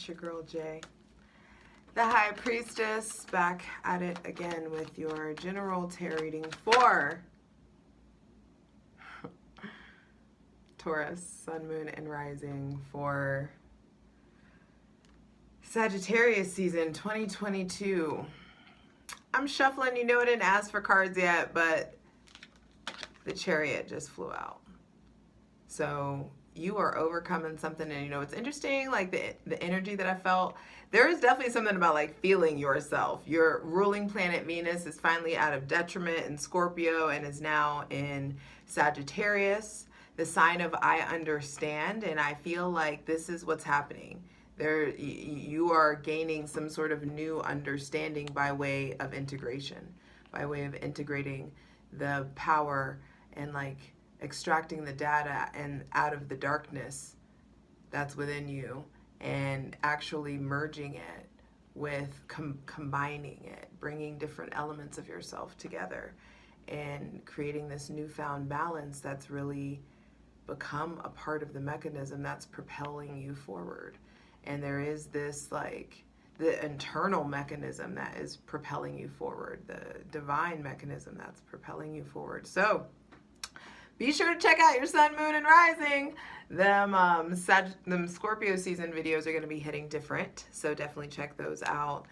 It's your girl, Jay. The High Priestess, back at it again with your general tarot reading for Taurus, Sun, Moon, and Rising for Sagittarius season 2022. I'm shuffling. You know, I didn't ask for cards yet, but the Chariot just flew out. So you are overcoming something, and you know, it's interesting, like the energy that I felt. There is definitely something about like feeling yourself. Your ruling planet Venus is finally out of detriment in Scorpio and is now in Sagittarius, the sign of I understand, and I feel like this is what's happening. You are gaining some sort of new understanding by way of integration, by way of integrating the power and like extracting the data and out of the darkness that's within you and actually merging it with combining it, bringing different elements of yourself together and creating this newfound balance that's really become a part of the mechanism that's propelling you forward. And there is this like the internal mechanism that is propelling you forward, the divine mechanism that's propelling you forward. So be sure to check out your Sun, Moon, and Rising. Them Scorpio season videos are going to be hitting different, so definitely check those out.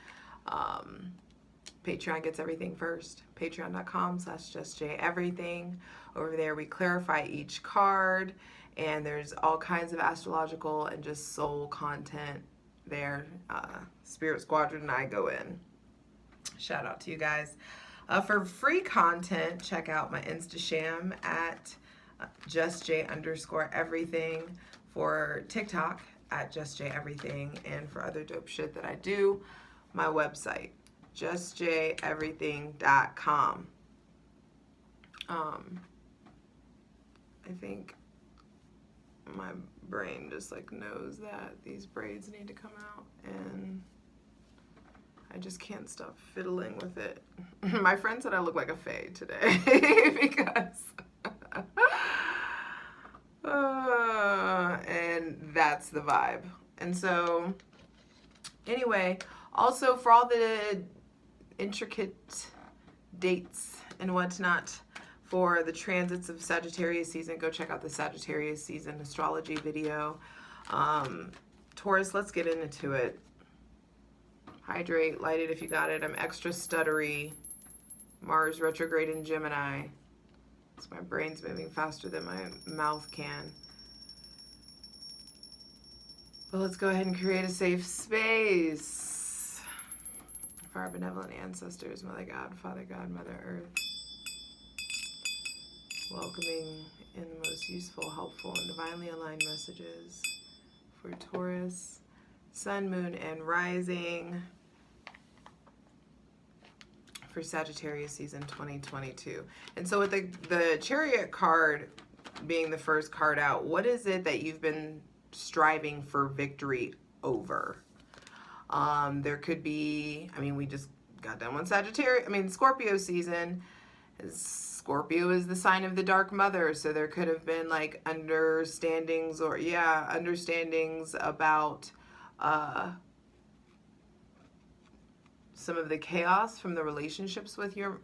Patreon gets everything first. Patreon.com/justjeverything. Over there we clarify each card, and there's all kinds of astrological and just soul content there. Spirit Squadron and I go in. Shout out to you guys. For free content, check out my Instasham at justj_everything, for TikTok at justjeverything, and for other dope shit that I do, my website, justjeverything.com. I think my brain just like knows that these braids need to come out, and I just can't stop fiddling with it. My friend said I look like a fae today because and that's the vibe. And so anyway, also for all the intricate dates and whatnot for the transits of Sagittarius season, go check out the Sagittarius season astrology video. Taurus, let's get into it. Hydrate, light it if you got it. I'm extra stuttery. Mars retrograde in Gemini. So my brain's moving faster than my mouth can. But let's go ahead and create a safe space for our benevolent ancestors, Mother God, Father God, Mother Earth. Welcoming in the most useful, helpful, and divinely aligned messages for Taurus, Sun, Moon, and Rising for Sagittarius season 2022. And so with the Chariot card being the first card out, what is it that you've been striving for victory over? There could be, I mean, we just got done with Scorpio season. Scorpio is the sign of the dark mother, so there could have been like understandings about some of the chaos from the relationships with some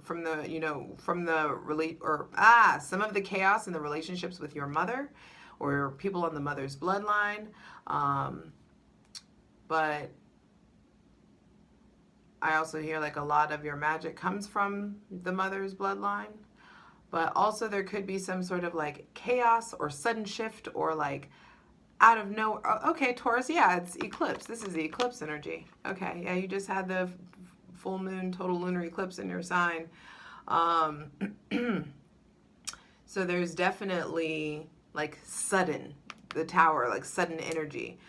of the chaos in the relationships with your mother or people on the mother's bloodline. But I also hear like a lot of your magic comes from the mother's bloodline. But also there could be some sort of like chaos or sudden shift or like out of nowhere. Okay, Taurus, yeah, it's eclipse. This is the eclipse energy. Okay, yeah, you just had the full moon total lunar eclipse in your sign. So there's definitely like sudden, the Tower, like sudden energy.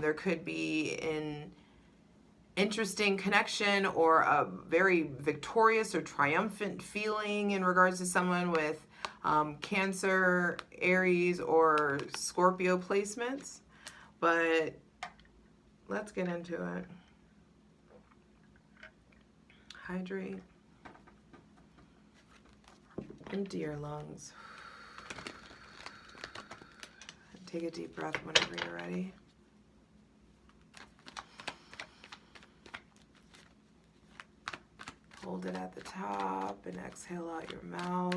There could be an interesting connection or a very victorious or triumphant feeling in regards to someone with Cancer, Aries, or Scorpio placements. But let's get into it. Hydrate. Empty your lungs. Take a deep breath whenever you're ready. Hold it at the top and exhale out your mouth.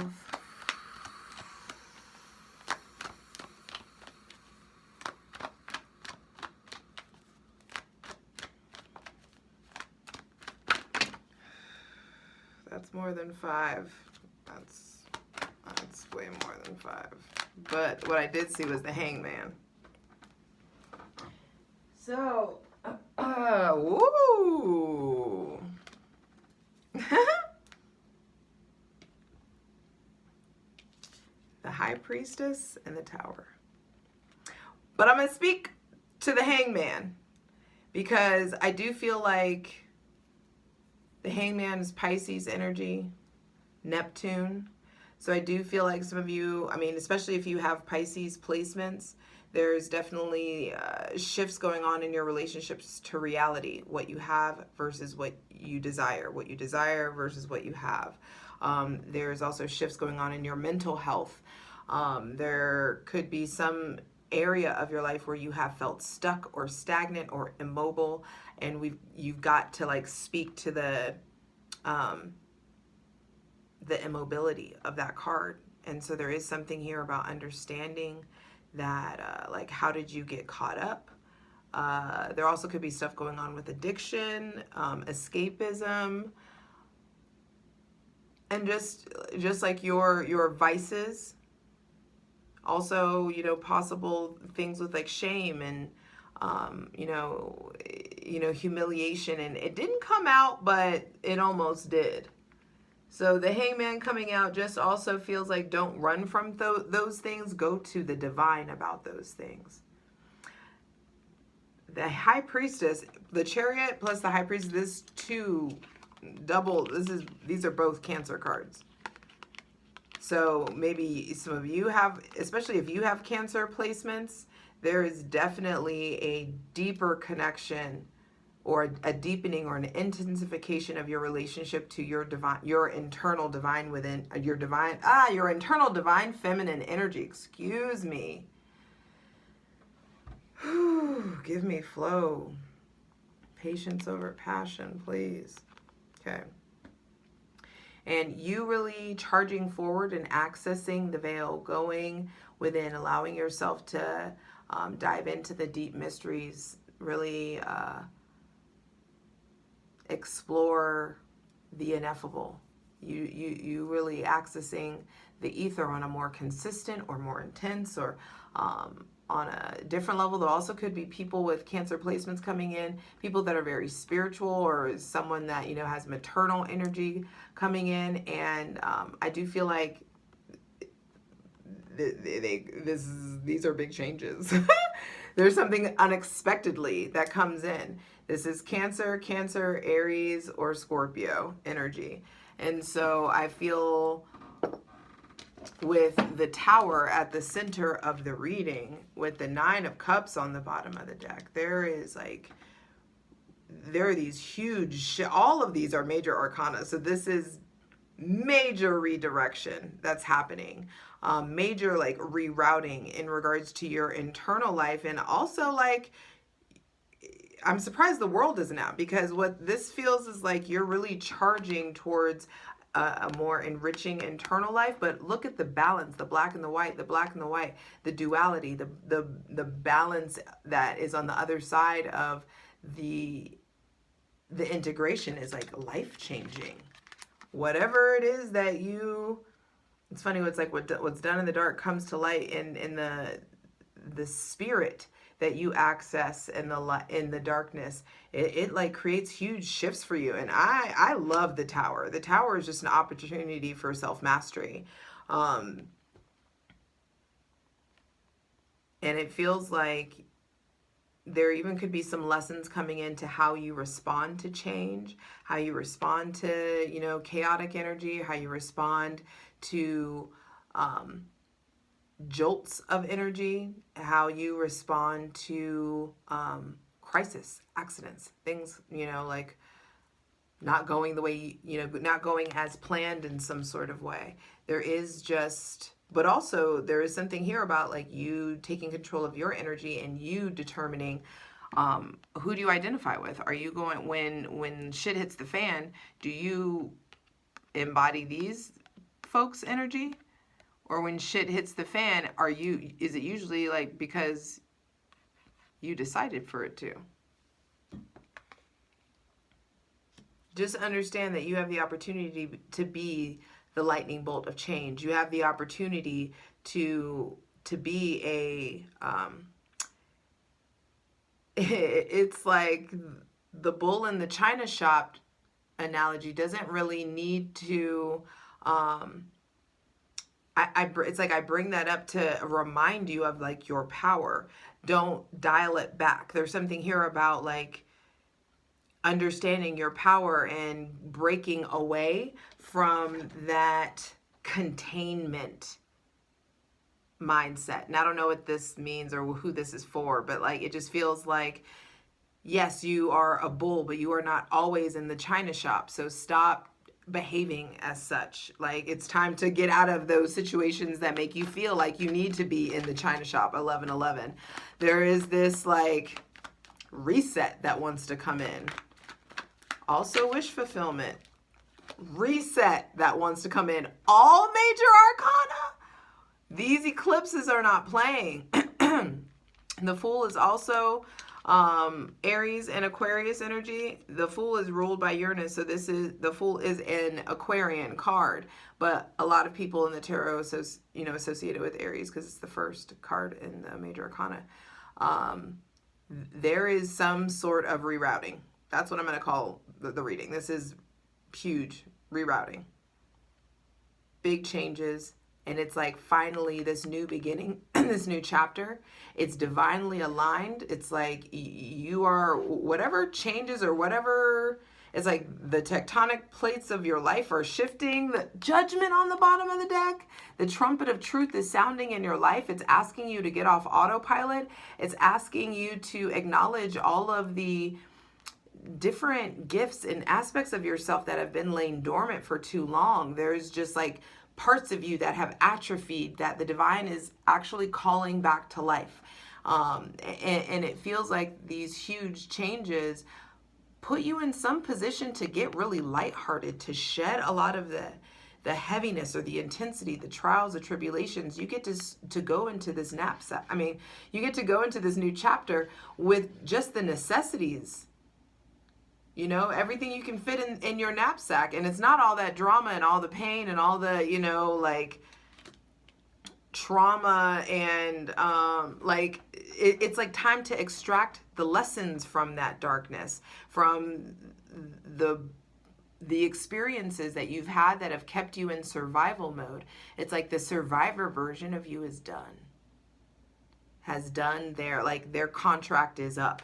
That's more than 5. That's way more than 5. But what I did see was the Hangman. So, woo! The High Priestess and the Tower. But I'm going to speak to the Hangman because I do feel like the Hangman is Pisces energy, Neptune. So I do feel like some of you, I mean, especially if you have Pisces placements, there's definitely shifts going on in your relationships to reality, what you have versus what you desire versus what you have. There's also shifts going on in your mental health. There could be some area of your life where you have felt stuck or stagnant or immobile, and you've got to like speak to the immobility of that card. And so there is something here about understanding that like how did you get caught up. There also could be stuff going on with addiction, escapism, and just like your vices. Also, you know, possible things with like shame and you know, humiliation. And it didn't come out, but it almost did. So the Hangman coming out just also feels like don't run from those things. Go to the divine about those things. The High Priestess, the Chariot plus the High Priestess, these are both Cancer cards. So maybe some of you have, especially if you have Cancer placements, there is definitely a deeper connection or a deepening or an intensification of your relationship to your internal divine within your internal divine feminine energy. Excuse me. Whew, give me flow. Patience over passion, please. Okay. And you really charging forward and accessing the veil, going within, allowing yourself to dive into the deep mysteries, really explore the ineffable. You really accessing the ether on a more consistent or more intense or on a different level. There also could be people with Cancer placements coming in, people that are very spiritual or someone that, you know, has maternal energy coming in. And I do feel like these are big changes. There's something unexpectedly that comes in. This is Cancer, Aries, or Scorpio energy. And so I feel with the Tower at the center of the reading, with the 9 of Cups on the bottom of the deck, there are these huge, all of these are major arcana. So this is major redirection that's happening. Major like rerouting in regards to your internal life. And also like, I'm surprised the world isn't out, because what this feels is like you're really charging towards a more enriching internal life. But look at the balance, the black and the white, the duality, the balance that is on the other side of the integration is like life-changing. Whatever it is that it's funny, it's like what's done in the dark comes to light in the spirit that you access in the darkness. It like creates huge shifts for you. And I love the Tower. The Tower is just an opportunity for self-mastery. And it feels like there even could be some lessons coming into how you respond to change, how you respond to, you know, chaotic energy, how you respond to jolts of energy, how you respond to crisis, accidents, things, you know, like not going the way, not going as planned in some sort of way. There is just, but also there is something here about like you taking control of your energy and you determining Who do you identify with? Are you going, when shit hits the fan, do you embody these folks' energy? Or when shit hits the fan, is it usually like because you decided for it to? Just understand that you have the opportunity to be the lightning bolt of change. You have the opportunity to be a, it's like the bull in the china shop analogy doesn't really need to, it's like I bring that up to remind you of like your power. Don't dial it back. There's something here about like understanding your power and breaking away from that containment mindset. And I don't know what this means or who this is for, but like it just feels like, yes, you are a bull, but you are not always in the china shop. So stop behaving as such. Like it's time to get out of those situations that make you feel like you need to be in the china shop 11:11. There is this like reset that wants to come in. Also wish fulfillment. Reset that wants to come in. All major arcana. These eclipses are not playing. The Fool is also Aries and Aquarius energy. The Fool is ruled by Uranus, so the Fool is an Aquarian card. But a lot of people in the tarot, associated with Aries because it's the first card in the major arcana. There is some sort of rerouting. That's what I'm going to call the reading. This is huge rerouting. Big changes. And it's like finally this new beginning, this new chapter. It's divinely aligned. It's like you are, whatever changes or whatever, it's like the tectonic plates of your life are shifting. The judgment on the bottom of the deck. The trumpet of truth is sounding in your life. It's asking you to get off autopilot. It's asking you to acknowledge all of the different gifts and aspects of yourself that have been laying dormant for too long. There's just like parts of you that have atrophied that the divine is actually calling back to life. And it feels like these huge changes put you in some position to get really lighthearted, to shed a lot of the heaviness or the intensity, the trials, the tribulations. You get to go into this knapsack. I mean, you get to go into this new chapter with just the necessities. You know, everything you can fit in your knapsack. And it's not all that drama and all the pain and all the, like trauma and it's like time to extract the lessons from that darkness, from the experiences that you've had that have kept you in survival mode. It's like the survivor version of you is done. Has done their contract is up.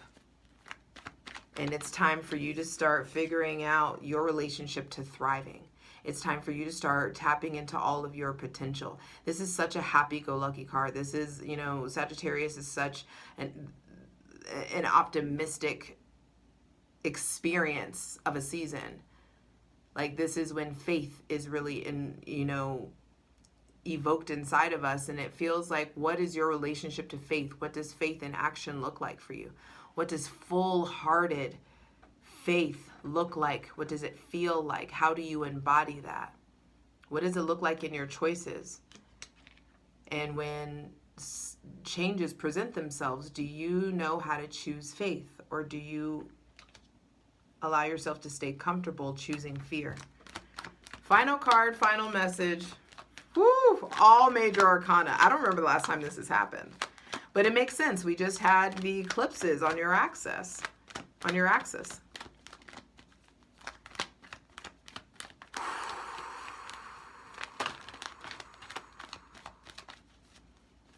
And it's time for you to start figuring out your relationship to thriving. It's time for you to start tapping into all of your potential. This is such a happy-go-lucky card. This is, Sagittarius is such an optimistic experience of a season. Like this is when faith is really evoked inside of us. And it feels like, what is your relationship to faith? What does faith in action look like for you? What does full-hearted faith look like? What does it feel like? How do you embody that? What does it look like in your choices? And when changes present themselves, do you know how to choose faith? Or do you allow yourself to stay comfortable choosing fear? Final card, final message. Woo! All major arcana. I don't remember the last time this has happened. But it makes sense. We just had the eclipses on your axis.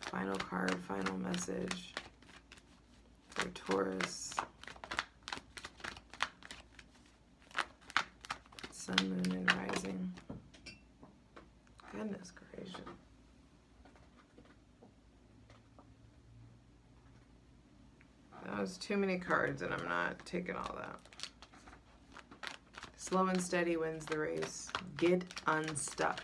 Final card, final message for Taurus. Sun, moon, and rising. Goodness gracious. That was too many cards, and I'm not taking all that. Slow and steady wins the race. Get unstuck.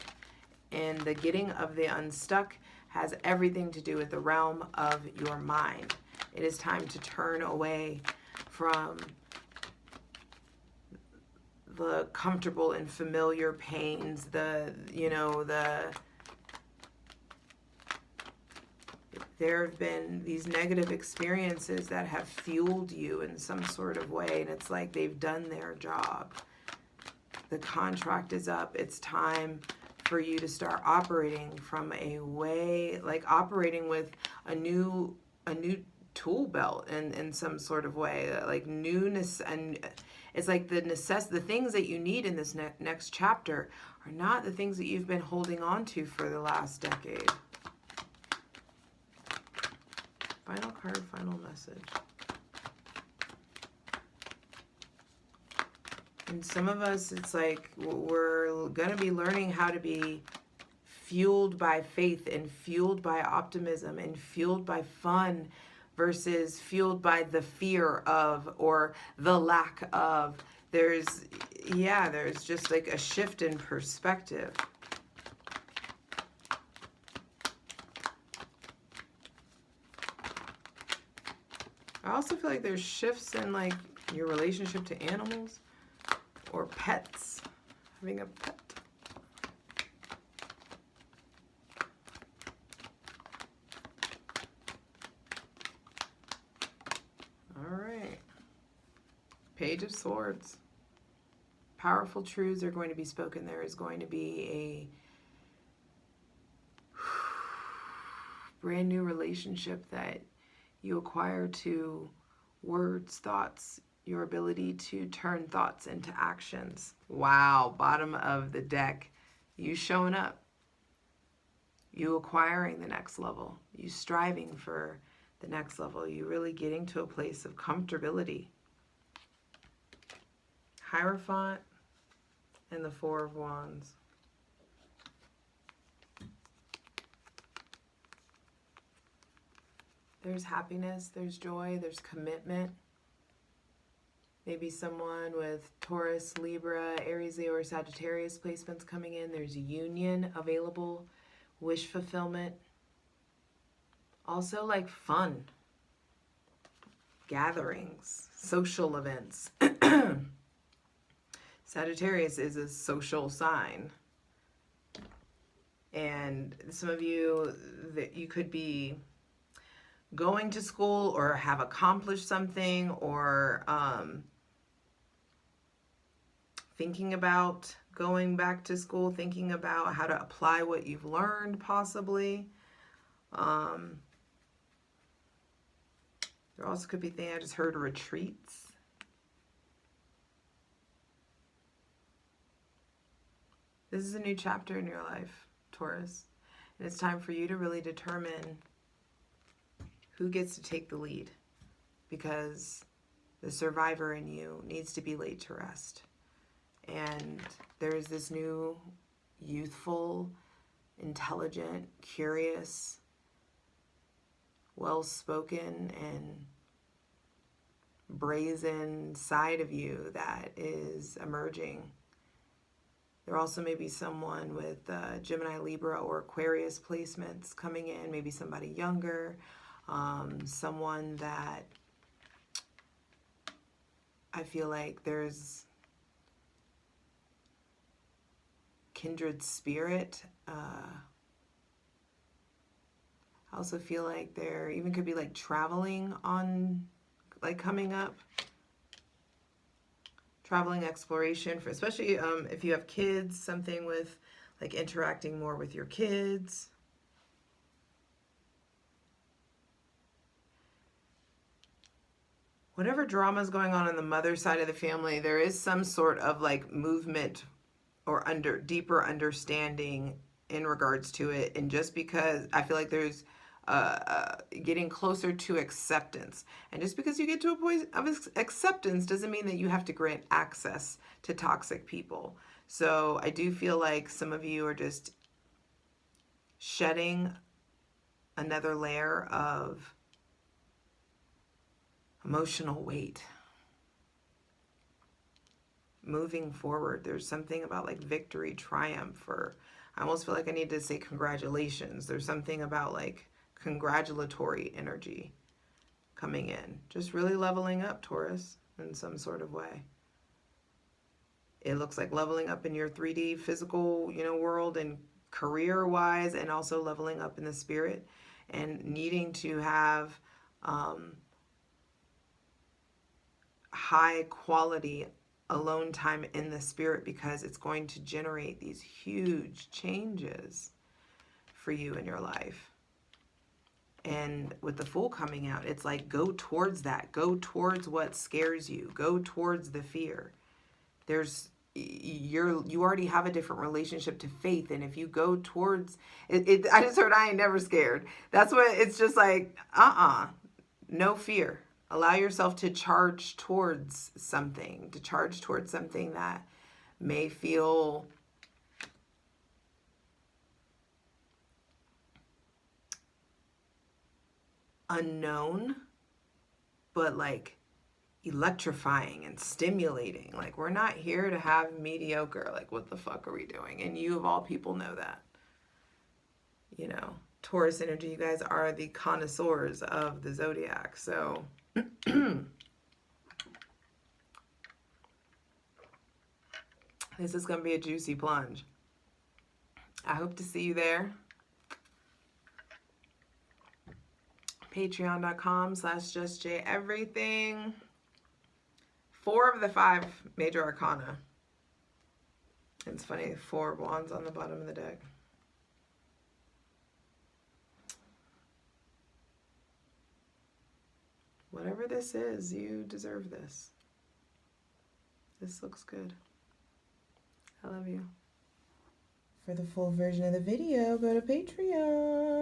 And the getting of the unstuck has everything to do with the realm of your mind. It is time to turn away from the comfortable and familiar pains, there have been these negative experiences that have fueled you in some sort of way, and it's like they've done their job. The contract is up. It's time for you to start operating from a way, like operating with a new tool belt in some sort of way, like newness. And it's like the things that you need in this next chapter are not the things that you've been holding on to for the last decade. Final card, final message. And some of us, it's like we're going to be learning how to be fueled by faith and fueled by optimism and fueled by fun versus fueled by the fear of or the lack of. There's just like a shift in perspective. I also feel like there's shifts in like your relationship to animals or pets, having a pet. All right. Page of Swords. Powerful truths are going to be spoken. There is going to be a brand new relationship that you acquire to words, thoughts, your ability to turn thoughts into actions. Wow, bottom of the deck. You showing up. You acquiring the next level. You striving for the next level. You really getting to a place of comfortability. Hierophant and the Four of Wands. There's happiness, there's joy, there's commitment. Maybe someone with Taurus, Libra, Aries, Leo, or Sagittarius placements coming in. There's union available, wish fulfillment. Also like fun, gatherings, social events. Sagittarius is a social sign. And some of you, that you could be going to school or have accomplished something, or thinking about going back to school, thinking about how to apply what you've learned possibly. There also could be things, I just heard retreats. This is a new chapter in your life, Taurus. And it's time for you to really determine who gets to take the lead, because the survivor in you needs to be laid to rest. And there's this new youthful, intelligent, curious, well-spoken, and brazen side of you that is emerging. There also may be someone with Gemini, Libra, or Aquarius placements coming in, maybe somebody younger, someone that I feel like there's kindred spirit. I also feel like there even could be like traveling on, like coming up. Traveling, exploration, for especially if you have kids, something with like interacting more with your kids. Whatever drama is going on the mother side of the family, there is some sort of like movement or deeper understanding in regards to it. And just because I feel like there's getting closer to acceptance. And just because you get to a point of acceptance doesn't mean that you have to grant access to toxic people. So I do feel like some of you are just shedding another layer of emotional weight. Moving forward, there's something about like victory, triumph, or I almost feel like I need to say congratulations. There's something about like congratulatory energy. coming in. Just really leveling up, Taurus, in some sort of way. It looks like leveling up in your 3D physical, world and career-wise, and also leveling up in the spirit and needing to have high quality alone time in the spirit, because it's going to generate these huge changes for you in your life. And with the Fool coming out, it's like, go towards that. Go towards what scares you. Go towards the fear. You already have a different relationship to faith, and if you go towards it, I just heard I ain't never scared. That's what it's just like. No fear. Allow yourself to charge towards something. To charge towards something that may feel unknown, but like electrifying and stimulating. Like, we're not here to have mediocre, like, what the fuck are we doing? And you of all people know that. Taurus energy, you guys are the connoisseurs of the zodiac. So this is going to be a juicy plunge. I hope to see you there. Patreon.com/justjeverything. 4 of the 5 major arcana. It's funny, 4 wands on the bottom of the deck. Whatever this is, you deserve this. This looks good. I love you. For the full version of the video, go to Patreon.